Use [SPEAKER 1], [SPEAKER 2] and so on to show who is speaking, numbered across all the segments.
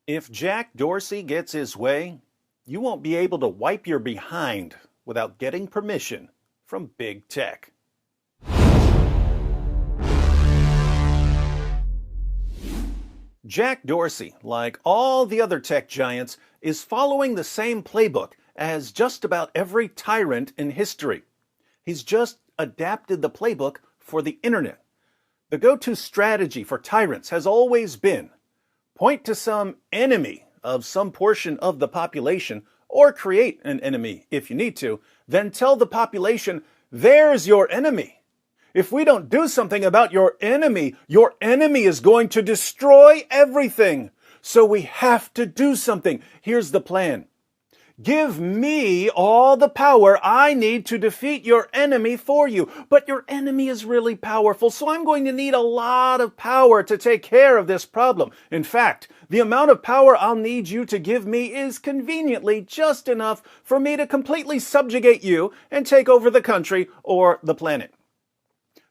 [SPEAKER 1] If Jack Dorsey gets his way, you won't be able to wipe your behind without getting permission from big tech. Jack Dorsey, like all the other tech giants, is following the same playbook as just about every tyrant in history. He's just adapted the playbook for the internet. The go-to strategy for tyrants has always been point to some enemy of some portion of the population, or create an enemy if you need to, then tell the population, there's your enemy. If we don't do something about your enemy is going to destroy everything. So we have to do something. Here's the plan. Give me all the power I need to defeat your enemy for you. But your enemy is really powerful, so I'm going to need a lot of power to take care of this problem. In fact, the amount of power I'll need you to give me is conveniently just enough for me to completely subjugate you and take over the country or the planet.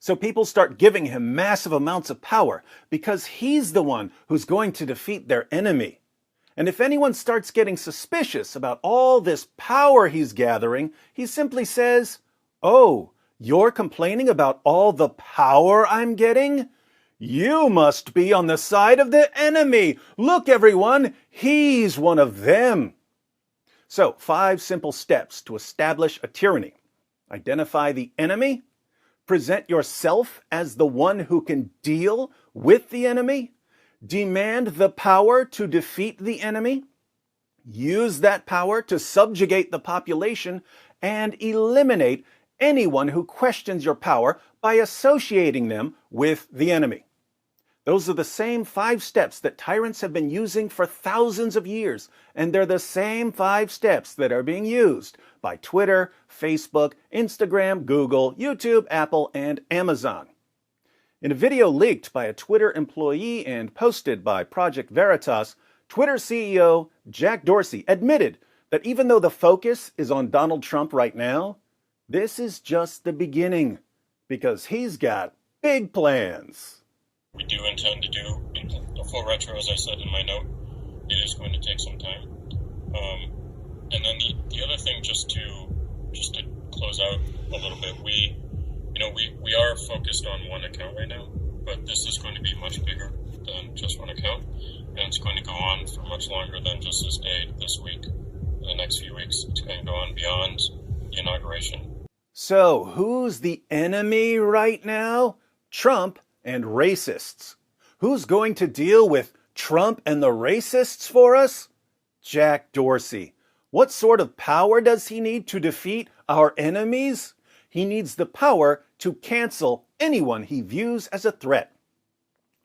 [SPEAKER 1] So people start giving him massive amounts of power because he's the one who's going to defeat their enemy. And if anyone starts getting suspicious about all this power he's gathering, he simply says, "Oh, you're complaining about all the power I'm getting? You must be on the side of the enemy. Look, everyone, he's one of them." So, 5 simple steps to establish a tyranny. Identify the enemy. Present yourself as the one who can deal with the enemy. Demand the power to defeat the enemy. Use that power to subjugate the population and eliminate anyone who questions your power by associating them with the enemy. Those are the same 5 steps that tyrants have been using for thousands of years, and they're the same 5 steps that are being used by Twitter, Facebook, Instagram, Google, YouTube, Apple, and Amazon. In a video leaked by a Twitter employee and posted by Project Veritas, Twitter CEO Jack Dorsey admitted that even though the focus is on Donald Trump right now, this is just the beginning, because he's got big plans.
[SPEAKER 2] We do intend to do a full retro, as I said in my note. It is going to take some time. And then the other thing, just to close out a little bit, we are focused on one account right now, but this is going to be much bigger than just one account, and it's going to go on for much longer than just this day, this week, the next few weeks. It's going to go on beyond the inauguration.
[SPEAKER 1] So, who's the enemy right now? Trump and racists. Who's going to deal with Trump and the racists for us? Jack Dorsey. What sort of power does he need to defeat our enemies? He needs the power to cancel anyone he views as a threat.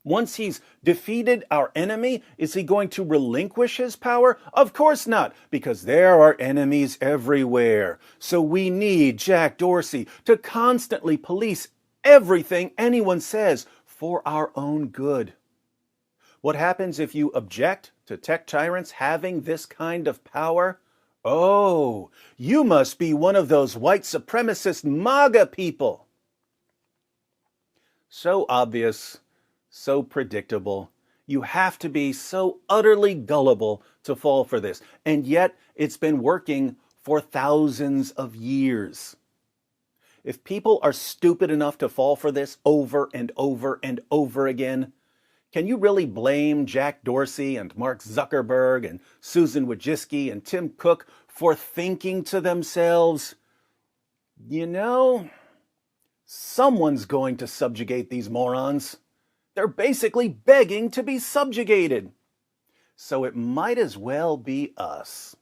[SPEAKER 1] Once he's defeated our enemy, is he going to relinquish his power? Of course not, because there are enemies everywhere. So we need Jack Dorsey to constantly police everything anyone says for our own good. What happens if you object to tech tyrants having this kind of power? Oh, you must be one of those white supremacist MAGA people. So obvious, so predictable. You have to be so utterly gullible to fall for this. And yet, it's been working for thousands of years. If people are stupid enough to fall for this over and over and over again, can you really blame Jack Dorsey and Mark Zuckerberg and Susan Wojcicki and Tim Cook for thinking to themselves, someone's going to subjugate these morons. They're basically begging to be subjugated. So it might as well be us.